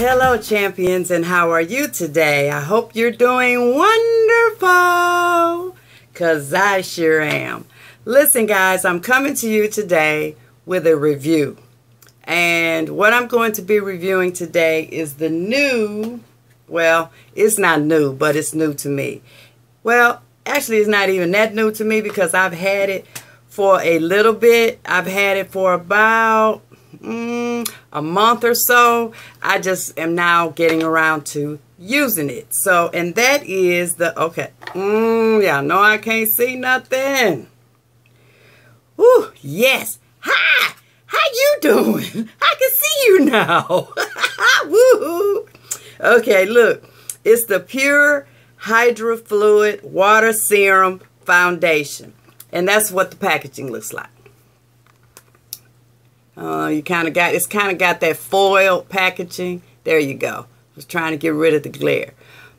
Hello champions, and how are you today? I hope you're doing wonderful, because I sure am. Listen guys, I'm coming to you today with a review. And what I'm going to be reviewing today is the new, well, it's not new, but it's new to me. Well, actually it's not even that new to me because I've had it for a little bit. I've had it for about a month or so. I just am now getting around to using it. So, and that is the, okay, yeah, no, I can't see nothing. Ooh, yes. Hi, how you doing? I can see you now. Woo-hoo. Okay, look, it's the PUR HydraFluid Water Serum Foundation. And that's what the packaging looks like. You kind of got, it's kind of got that foil packaging. There you go. I was trying to get rid of the glare.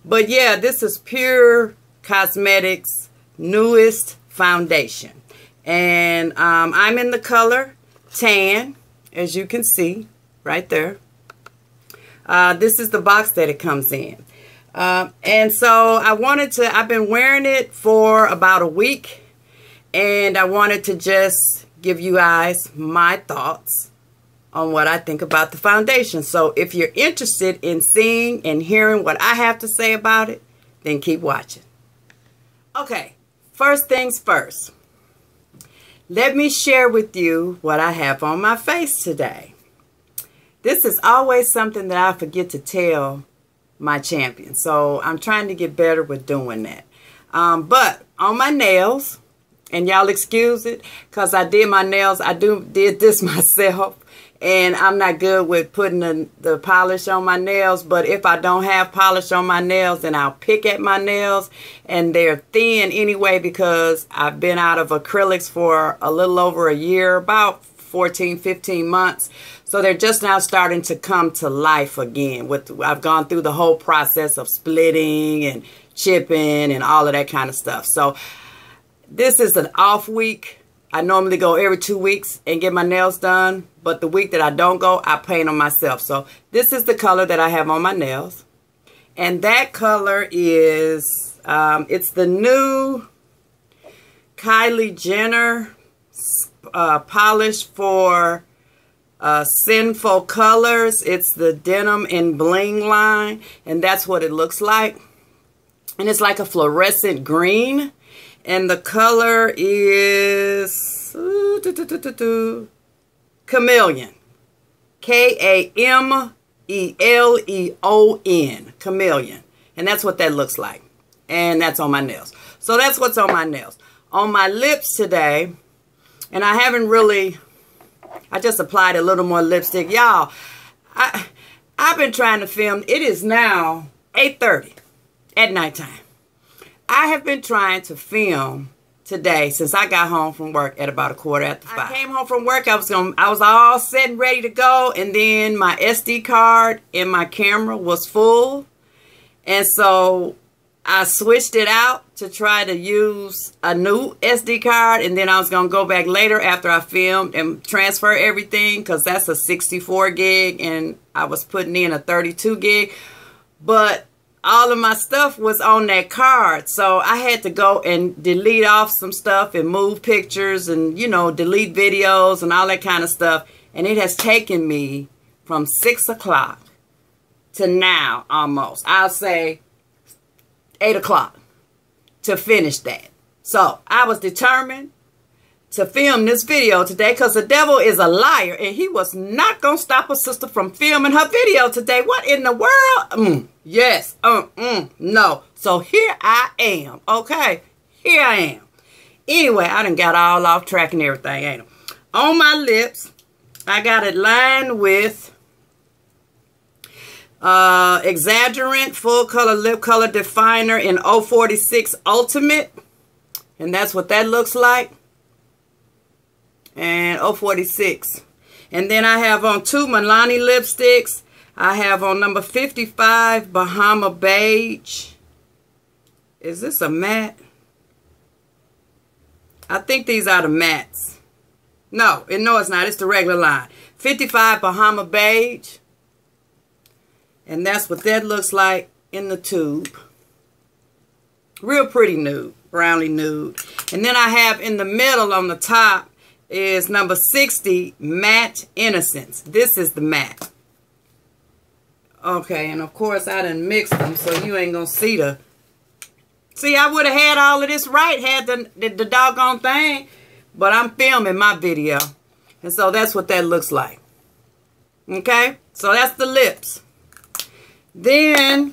But yeah, this is PUR Cosmetics' newest foundation. And I'm in the color tan, as you can see right there. This is the box that it comes in. And so I've been wearing it for about a week. And I wanted to just give you guys my thoughts on what I think about the foundation. So if you're interested in seeing and hearing what I have to say about it, then keep watching. Okay, first things first. Let me share with you what I have on my face today. This is always something that I forget to tell my champion. So I'm trying to get better with doing that. But on my nails, and y'all excuse it, because I did my nails. I did this myself. And I'm not good with putting the polish on my nails. But if I don't have polish on my nails, then I'll pick at my nails. And they're thin anyway because I've been out of acrylics for a little over a year, about 14, 15 months. So they're just now starting to come to life again. I've gone through the whole process of splitting and chipping and all of that kind of stuff. So this is an off week. I normally go every 2 weeks and get my nails done. But the week that I don't go, I paint them myself. So this is the color that I have on my nails. And that color is, it's the new Kylie Jenner polish for Sinful Colors. It's the Denim and Bling line. And that's what it looks like. And it's like a fluorescent green. And the color is Chameleon. K-A-M-E-L-E-O-N. Chameleon. And that's what that looks like. And that's on my nails. So that's what's on my nails. On my lips today, and I haven't really, I just applied a little more lipstick. Y'all, I've been trying to film. It is now 8:30 at nighttime. I have been trying to film today since I got home from work at about 5:15. I came home from work, I was all set and ready to go, and then my SD card in my camera was full. And so I switched it out to try to use a new SD card, and then I was going to go back later after I filmed and transfer everything because that's a 64 gig and I was putting in a 32 gig. But all of my stuff was on that card, so I had to go and delete off some stuff and move pictures and, you know, delete videos and all that kind of stuff. And it has taken me from 6 o'clock to now almost, I'll say 8 o'clock to finish that. So I was determined to film this video today because the devil is a liar and he was not going to stop a sister from filming her video today. What in the world? Yes. No. So here I am. Okay. Here I am. Anyway, I done got all off track and everything, ain't I? On my lips, I got it lined with Exaggerant Full Color Lip Color Definer in 046 Ultimate. And that's what that looks like. And 046. And then I have on 2 Milani lipsticks. I have on number 55 Bahama Beige. Is this a matte? I think these are the mattes. No, it's not. It's the regular line. 55 Bahama Beige. And that's what that looks like in the tube. Real pretty nude, brownie nude. And then I have in the middle on the top is number 60, Matte Innocence. This is the matte. Okay, and of course I done mixed them, so you ain't gonna see the... See, I would have had all of this right, had the doggone thing, but I'm filming my video. And so that's what that looks like. Okay, so that's the lips. Then,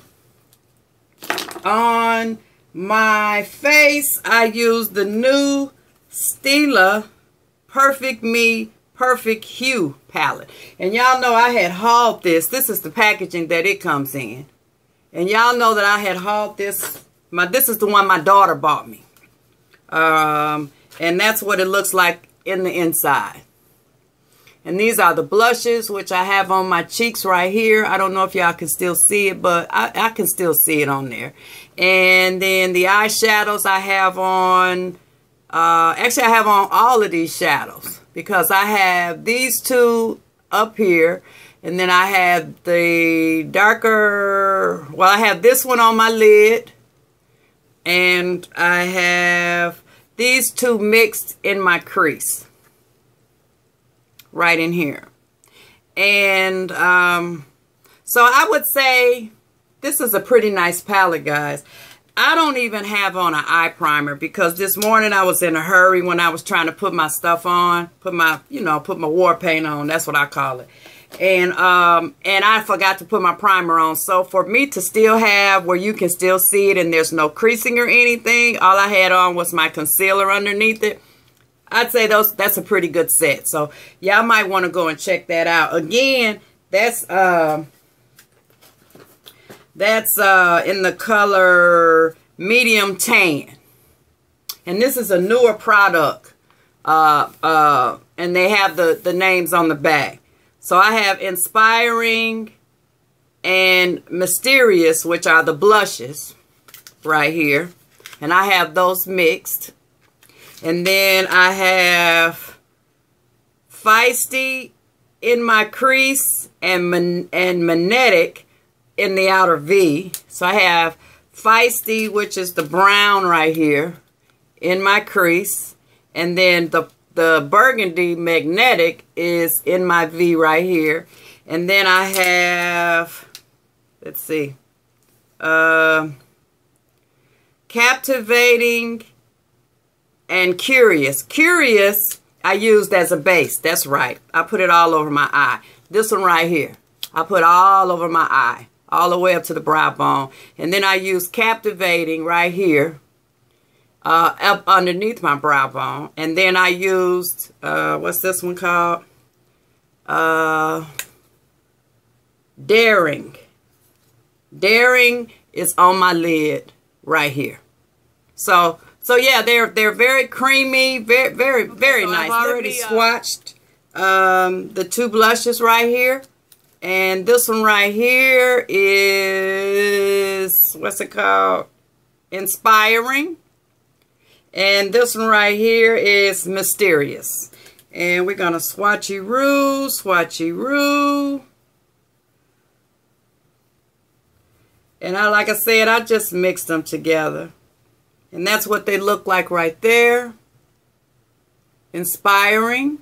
on my face, I use the new Stila Perfect Me Perfect Hue palette. And y'all know I had hauled this. This is the packaging that it comes in. And y'all know that I had hauled this. This is the one my daughter bought me. And that's what it looks like in the inside. And these are the blushes, which I have on my cheeks right here. I don't know if y'all can still see it, but I can still see it on there. And then the eyeshadows I have on, actually I have on all of these shadows, because I have these two up here. And then I have the darker, well, I have this one on my lid. And I have these two mixed in my crease. Right in here. And so I would say this is a pretty nice palette, guys. I don't even have on an eye primer because this morning I was in a hurry when I was trying to put my stuff on, put my war paint on. That's what I call it. And I forgot to put my primer on. So for me to still have where you can still see it and there's no creasing or anything, all I had on was my concealer underneath it. I'd say that's a pretty good set. So y'all might want to go and check that out. Again, that's in the color medium tan. And this is a newer product. And they have the names on the back. So I have Inspiring and Mysterious, which are the blushes right here. And I have those mixed. And then I have Feisty in my crease and Magnetic in the outer V. So I have Feisty, which is the brown right here, in my crease. And then the Burgundy Magnetic is in my V right here. And then I have, let's see, Captivating and Curious. Curious, I used as a base. That's right. I put it all over my eye. This one right here, I put all over my eye, all the way up to the brow bone. And then I used Captivating right here, up underneath my brow bone. And then I used, what's this one called? Daring. Daring is on my lid right here. So yeah, they're very creamy, very nice. I've already swatched the two blushes right here. And this one right here is, what's it called? Inspiring. And this one right here is Mysterious. And we're going to swatchy-roo. And like I said, I just mixed them together. And that's what they look like right there. Inspiring,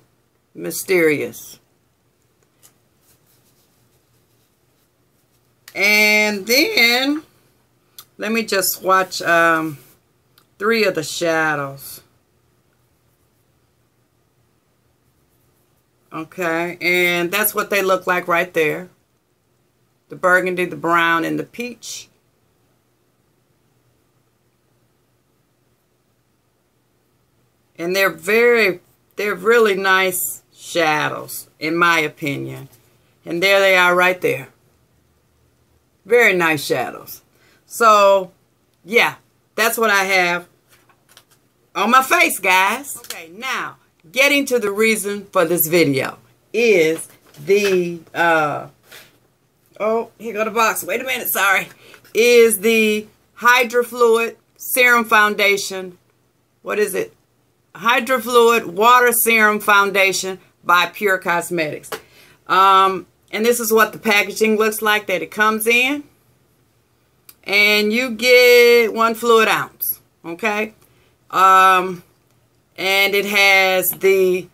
Mysterious. And then, let me just swatch 3 of the shadows. Okay, and that's what they look like right there. The burgundy, the brown, and the peach. And they're really nice shadows, in my opinion. And there they are right there. Very nice shadows. So, yeah, that's what I have on my face, guys. Okay, now, getting to the reason for this video is the, oh, here go the box. Wait a minute, sorry. Is the HydraFluid Serum Foundation. What is it? HydraFluid Water Serum Foundation by PUR Cosmetics. And this is what the packaging looks like that it comes in. And you get 1 fluid ounce, okay? And it has the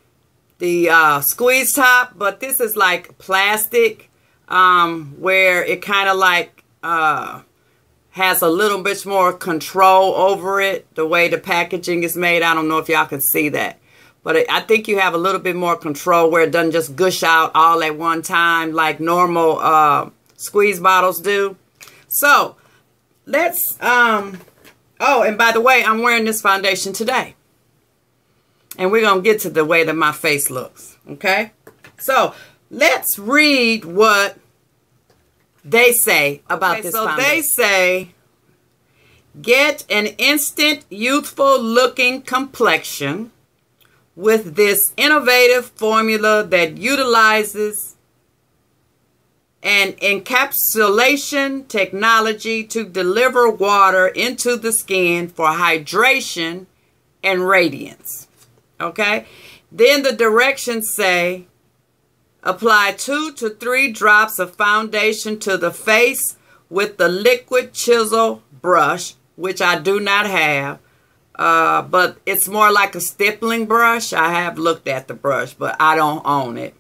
squeeze top, but this is like plastic, where it kind of like has a little bit more control over it, the way the packaging is made. I don't know if y'all can see that, but I think you have a little bit more control where it doesn't just gush out all at one time like normal squeeze bottles do. So let's oh, and by the way, I'm wearing this foundation today, and we're gonna get to the way that my face looks. Okay, so let's read what they say about this foundation. So they say, get an instant youthful looking complexion with this innovative formula that utilizes an encapsulation technology to deliver water into the skin for hydration and radiance. Okay, then the directions say, apply 2 to 3 drops of foundation to the face with the liquid chisel brush, which I do not have, but it's more like a stippling brush. I have looked at the brush, but I don't own it.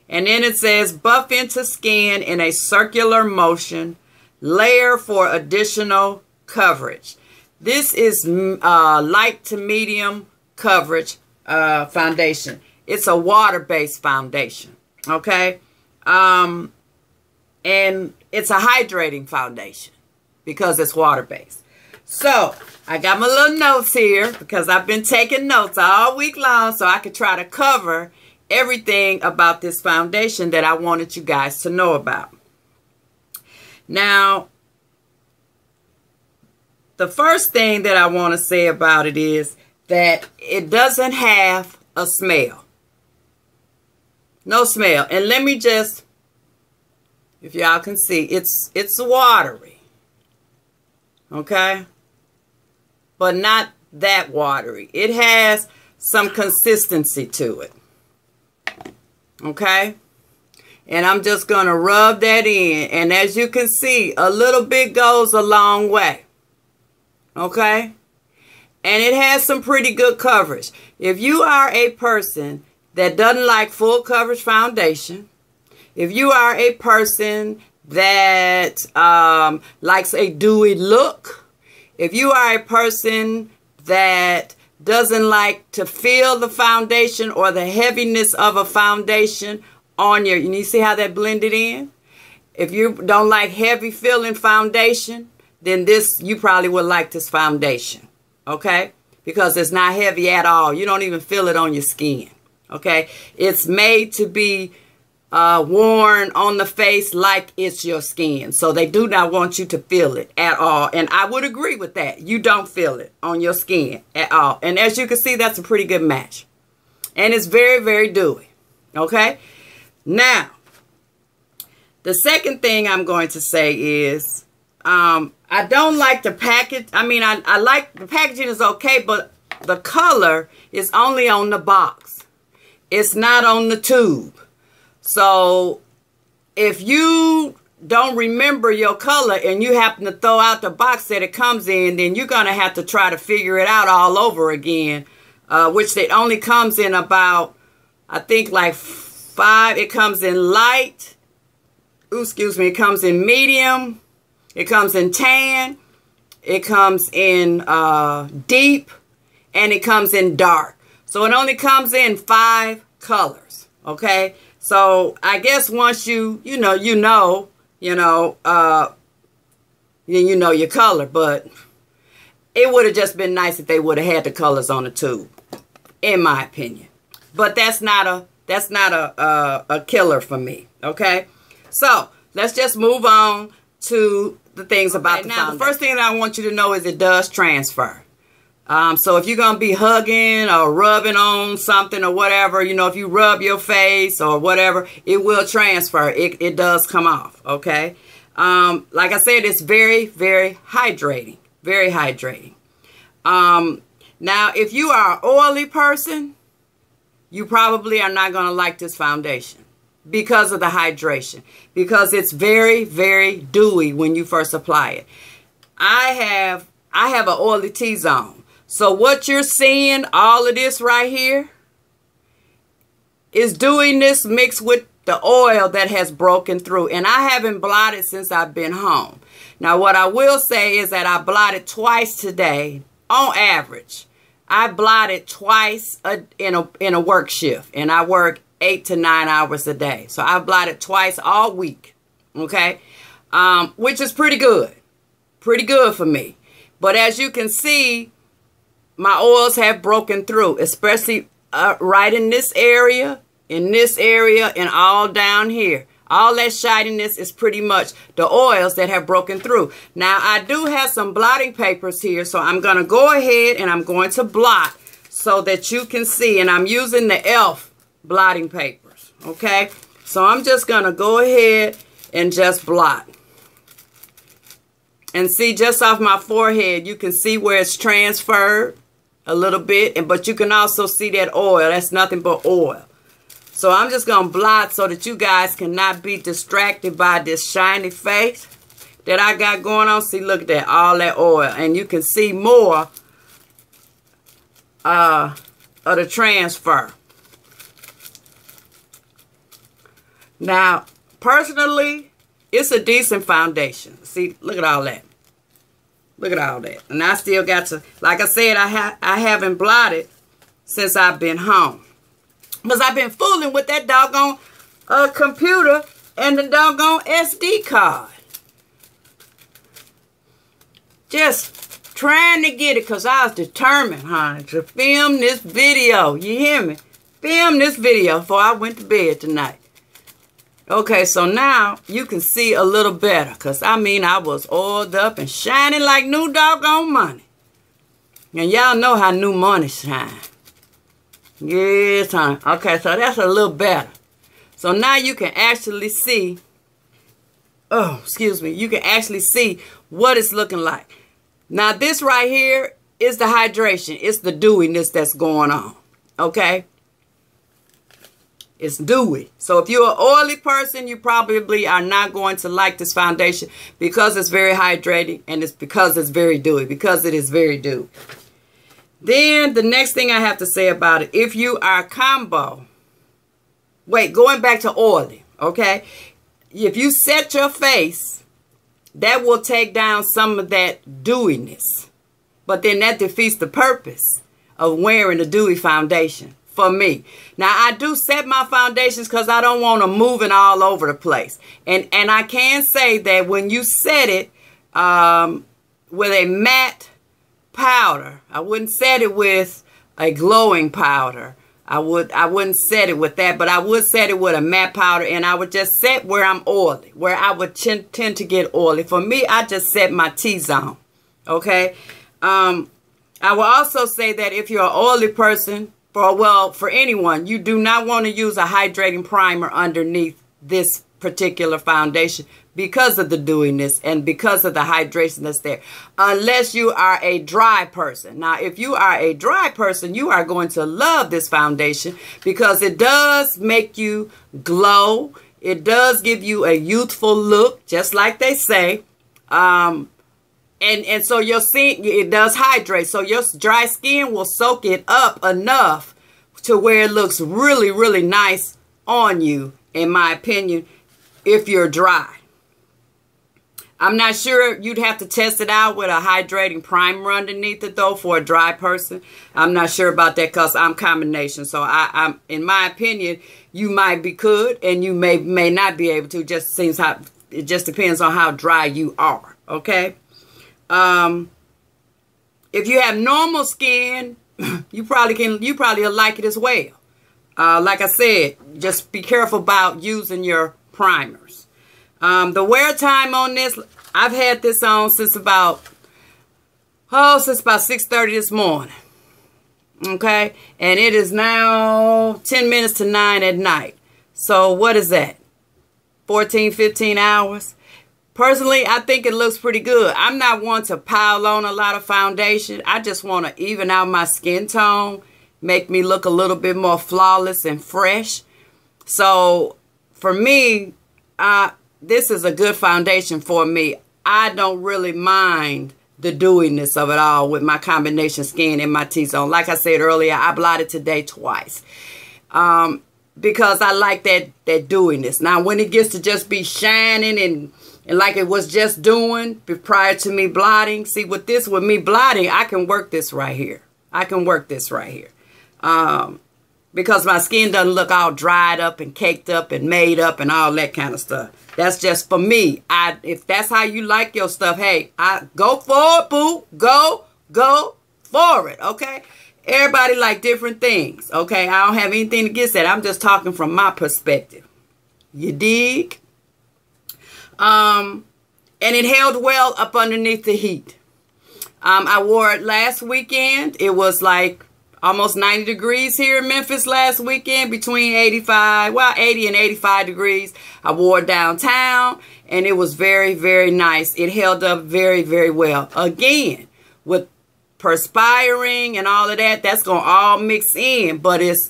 And then it says, buff into skin in a circular motion, layer for additional coverage. This is light to medium coverage foundation. It's a water-based foundation. Okay, and it's a hydrating foundation because it's water-based. So I got my little notes here because I've been taking notes all week long so I could try to cover everything about this foundation that I wanted you guys to know about. Now, the first thing that I want to say about it is that it doesn't have a smell. No smell. And let me just, if y'all can see, it's watery. Okay? But not that watery. It has some consistency to it. Okay? And I'm just going to rub that in. And as you can see, a little bit goes a long way. Okay? And it has some pretty good coverage. If you are a person that doesn't like full coverage foundation, if you are a person that likes a dewy look, if you are a person that doesn't like to feel the foundation or the heaviness of a foundation on your, you see how that blended in? If you don't like heavy feeling foundation, then this, you probably would like this foundation, okay? Because it's not heavy at all. You don't even feel it on your skin. Okay, it's made to be worn on the face like it's your skin. So they do not want you to feel it at all. And I would agree with that. You don't feel it on your skin at all. And as you can see, that's a pretty good match. And it's very, very dewy. Okay, now, the second thing I'm going to say is, I don't like the package. I mean, I like the packaging is okay, but the color is only on the box. It's not on the tube. So if you don't remember your color and you happen to throw out the box that it comes in, then you're going to have to try to figure it out all over again, which it only comes in about, I think, like 5. It comes in light. Ooh, excuse me. It comes in medium. It comes in tan. It comes in deep. And it comes in dark. So it only comes in 5 colors, okay? So I guess once you know your color, but it would have just been nice if they would have had the colors on the tube, in my opinion. But that's not a killer for me, okay? So let's just move on to the things about the foundation. Now, the first thing that I want you to know is it does transfer. So if you're going to be hugging or rubbing on something or whatever, you know, if you rub your face or whatever, it will transfer. It does come off, okay? Like I said, it's very, very hydrating. Very hydrating. Now, if you are an oily person, you probably are not going to like this foundation. because of the hydration, because it's very, very dewy when you first apply it. I have an oily T-zone. So what you're seeing, all of this right here, is dewiness mixed with the oil that has broken through. And I haven't blotted since I've been home. Now, what I will say is that I blotted twice today, on average. I blotted twice in a work shift. And I work 8 to 9 hours a day. So I blotted twice all week. Okay? Which is pretty good. Pretty good for me. But as you can see, my oils have broken through, especially right in this area, and all down here. All that shininess is pretty much the oils that have broken through. Now, I do have some blotting papers here, so I'm going to go ahead and I'm going to blot so that you can see. And I'm using the e.l.f. blotting papers, okay? So I'm just going to go ahead and just blot. And see, just off my forehead, you can see where it's transferred a little bit. But you can also see that oil. That's nothing but oil. So I'm just going to blot so that you guys cannot be distracted by this shiny face that I got going on. See, look at that, all that oil. And you can see more of the transfer. Now, personally, it's a decent foundation. See, look at all that. Look at all that. And I still got to, like I said, I haven't blotted since I've been home. Because I've been fooling with that doggone computer and the doggone SD card. Just trying to get it because I was determined, honey, to film this video. You hear me? Film this video before I went to bed tonight. Okay, so now you can see a little better. Because, I mean, I was oiled up and shining like new doggone money. And y'all know how new money shine. Yes, honey. Okay, so that's a little better. So now you can actually see. Oh, excuse me. You can actually see what it's looking like. Now, this right here is the hydration. It's the dewiness that's going on. Okay? It's dewy. So if you're an oily person, you probably are not going to like this foundation because it's very hydrating and it's because it's very dewy. Because it is very dewy. Then the next thing I have to say about it, if you are combo, going back to oily, okay? If you set your face, that will take down some of that dewiness. But then that defeats the purpose of wearing a dewy foundation for me. Now, I do set my foundations because I don't want them moving all over the place. And I can say that when you set it with a matte powder, I wouldn't set it with a glowing powder. I wouldn't set it with that, but I would set it with a matte powder, and I would just set where I'm oily, where I would tend to get oily. For me, I just set my T-zone, okay? I will also say that if you're an oily person, for anyone, you do not want to use a hydrating primer underneath this particular foundation because of the dewiness and because of the hydration that's there, unless you are a dry person. Now, if you are a dry person, you are going to love this foundation because it does make you glow. It does give you a youthful look, just like they say. And so your skin, it does hydrate. So your dry skin will soak it up enough to where it looks really, really nice on you, in my opinion, if you're dry. I'm not sure, you'd have to test it out with a hydrating primer underneath it, though, for a dry person. I'm not sure about that because I'm combination. So, I'm in my opinion, you might be could and you may not be able to. It just depends on how dry you are, okay? If you have normal skin, you probably will like it as well. Like I said, just be careful about using your primers. The wear time on this, I've had this on since about 6:30 this morning. Okay? And it is now 10 minutes to 9 at night. So what is that? 14, 15 hours? Personally, I think it looks pretty good. I'm not one to pile on a lot of foundation. I just want to even out my skin tone, make me look a little bit more flawless and fresh. So for me, this is a good foundation for me. I don't really mind the dewiness of it all with my combination skin and my T-zone. Like I said earlier, I blotted today twice. Because I like that dewiness. Now, when it gets to just be shining and like it was just doing prior to me blotting, see, with me blotting, I can work this right here. I can work this right here. Because my skin doesn't look all dried up and caked up and made up and all that kind of stuff. That's just for me. If that's how you like your stuff, hey, go for it, boo. Go for it, okay? Everybody like different things, okay? I don't have anything against that. I'm just talking from my perspective. You dig? And it held well up underneath the heat. I wore it last weekend. It was like almost 90 degrees here in Memphis last weekend, between 80 and 85 degrees. I wore it downtown, and it was very, very nice. It held up very, very well. Again, with perspiring and all of that, that's going to all mix in, but it's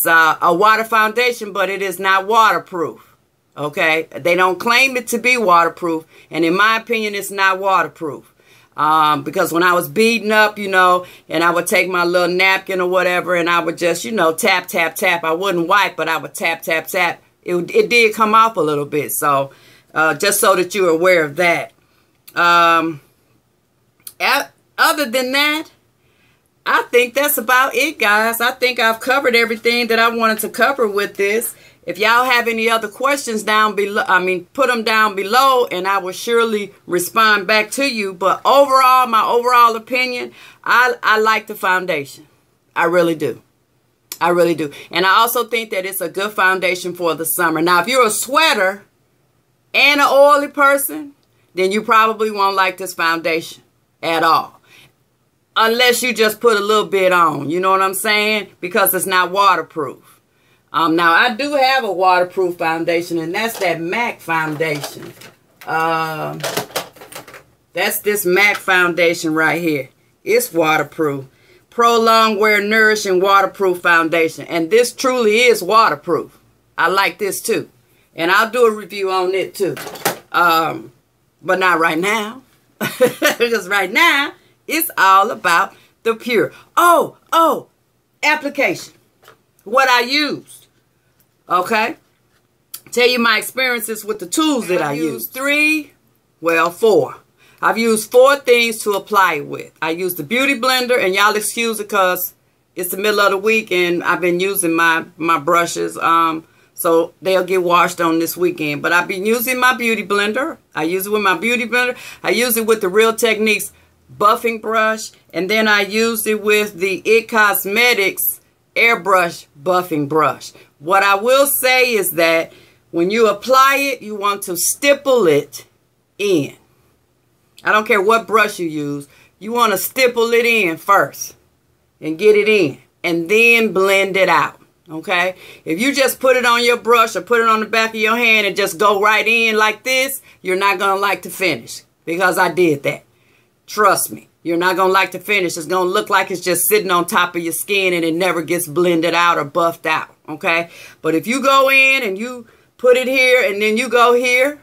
a water foundation, but it is not waterproof. Okay, they don't claim it to be waterproof, and in my opinion, it's not waterproof. Because when I was beating up, you know, and I would take my little napkin or whatever, and I would just, you know, tap, tap, tap. I wouldn't wipe, but I would tap, tap, tap. It did come off a little bit, so just so that you're aware of that. Other than that, I think that's about it, guys. I think I've covered everything that I wanted to cover with this. If y'all have any other questions down below, put them down below, and I will surely respond back to you. But overall, my overall opinion, I like the foundation. I really do. I really do. And I also think that it's a good foundation for the summer. Now, if you're a sweater and an oily person, then you probably won't like this foundation at all. Unless you just put a little bit on. You know what I'm saying? Because it's not waterproof. Now, I do have a waterproof foundation, and that's that MAC foundation. That's this MAC foundation right here. It's waterproof. Prolonged Wear Nourishing Waterproof Foundation. And this truly is waterproof. I like this too. And I'll do a review on it too. But not right now. Because right now, it's all about the PUR. Oh, application. What I used. Okay. Tell you my experiences with the tools that I used. 4. I've used 4 things to apply it with. I used the beauty blender, and y'all excuse it because it's the middle of the week and I've been using my brushes. So they'll get washed on this weekend. But I've been using my beauty blender. I use it with my beauty blender. I use it with the Real Techniques buffing brush, and then I used it with the IT Cosmetics airbrush buffing brush. What I will say is that when you apply it, you want to stipple it in. I don't care what brush you use. You want to stipple it in first and get it in, and then blend it out. Okay? If you just put it on your brush or put it on the back of your hand and just go right in like this, you're not going to like the finish, because I did that. Trust me, you're not going to like the finish. It's going to look like it's just sitting on top of your skin and it never gets blended out or buffed out, okay? But if you go in and you put it here and then you go here,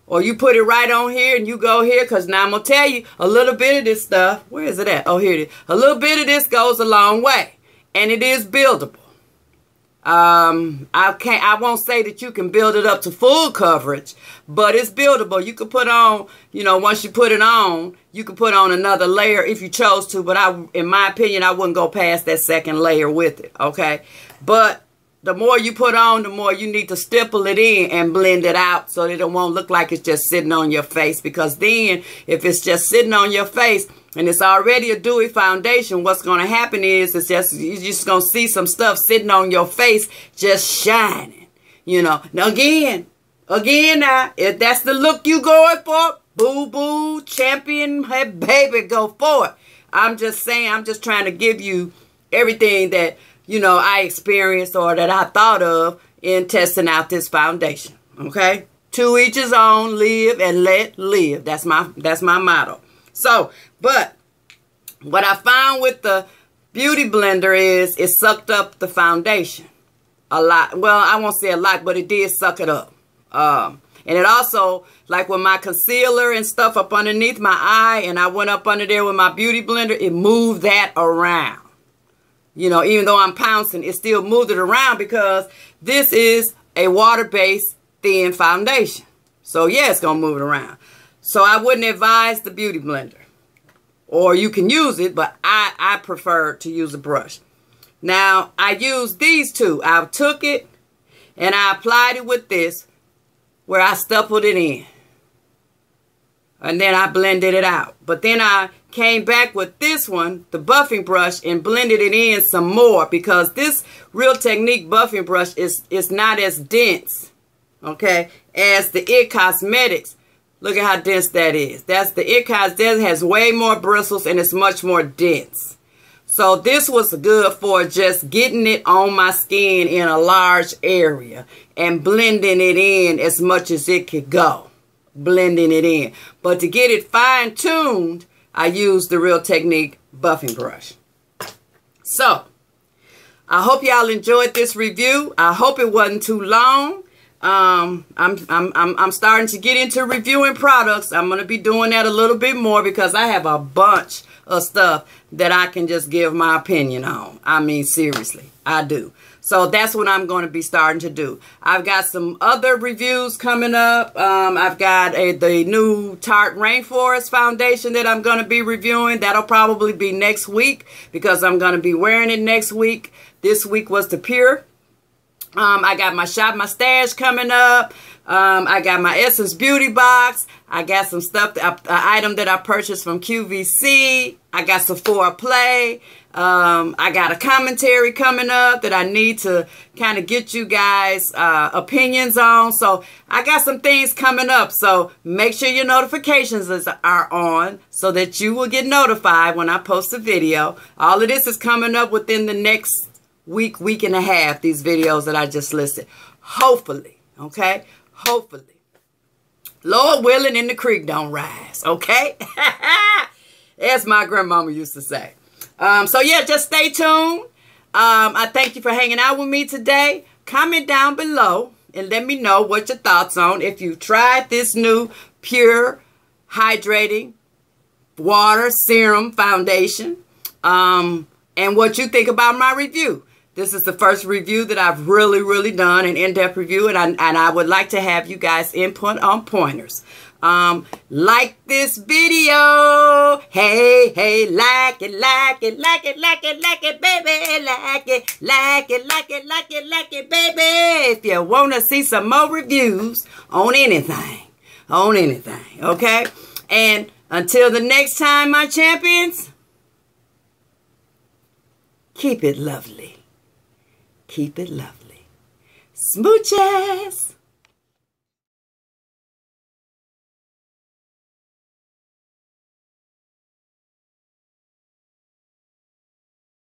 or you put it right on here and you go here, because now I'm going to tell you a little bit of this stuff. Where is it at? Oh, here it is. A little bit of this goes a long way, and it is buildable. I won't say that you can build it up to full coverage, but it's buildable. You could put on, you know, once you put it on, you could put on another layer if you chose to, but in my opinion, I wouldn't go past that second layer with it, okay? But the more you put on, the more you need to stipple it in and blend it out so that it won't look like it's just sitting on your face, because then if it's just sitting on your face and it's already a dewy foundation, what's going to happen is you're just going to see some stuff sitting on your face just shining, you know. Now, again now, if that's the look you going for, boo-boo, champion, hey, baby, go for it. I'm just saying, I'm just trying to give you everything that, you know, I experienced or that I thought of in testing out this foundation, okay? To each his own, live and let live. That's my motto. So, but what I found with the beauty blender is it sucked up the foundation a lot. Well, I won't say a lot, but it did suck it up. And it also, like with my concealer and stuff up underneath my eye, and I went up under there with my beauty blender, it moved that around. You know, even though I'm pouncing, it still moved it around because this is a water-based thin foundation. So, yeah, it's going to move it around. So, I wouldn't advise the beauty blender. Or you can use it, but I prefer to use a brush. Now, I used these two. I took it and I applied it with this where I stippled it in. And then I blended it out. But then I came back with this one, the buffing brush, and blended it in some more because this Real Technique buffing brush is not as dense, okay, as the It Cosmetics. Look at how dense that is. That's the It Cosmetics. That has way more bristles and it's much more dense. So this was good for just getting it on my skin in a large area and blending it in as much as it could go. Blending it in. But to get it fine-tuned, I used the Real Technique buffing brush. So, I hope y'all enjoyed this review. I hope it wasn't too long. I'm starting to get into reviewing products. I'm going to be doing that a little bit more because I have a bunch of stuff that I can just give my opinion on. I mean, seriously, I do. So that's what I'm going to be starting to do. I've got some other reviews coming up. I've got the new Tarte Rainforest foundation that I'm going to be reviewing. That'll probably be next week because I'm going to be wearing it next week. This week was the PUR. I got my Shop My Stash coming up. I got my Essence Beauty Box. I got some stuff, an item that I purchased from QVC. I got Sephora Play. I got a commentary coming up that I need to kind of get you guys opinions on. So I got some things coming up. So make sure your notifications are on so that you will get notified when I post a video. All of this is coming up within the next week and a half, these videos that I just listed. Hopefully, okay? Hopefully. Lord willing and the creek don't rise, okay? As my grandmama used to say. So, yeah, just stay tuned. I thank you for hanging out with me today. Comment down below and let me know what your thoughts on if you tried this new PUR Hydrating Water Serum Foundation and what you think about my review. This is the first review that I've really done, an in-depth review, and I would like to have you guys input on pointers. Like this video. Hey, like it, baby. Like it, baby. If you want to see some more reviews on anything, okay? And until the next time, my champions, keep it lovely. Keep it lovely. Smooches.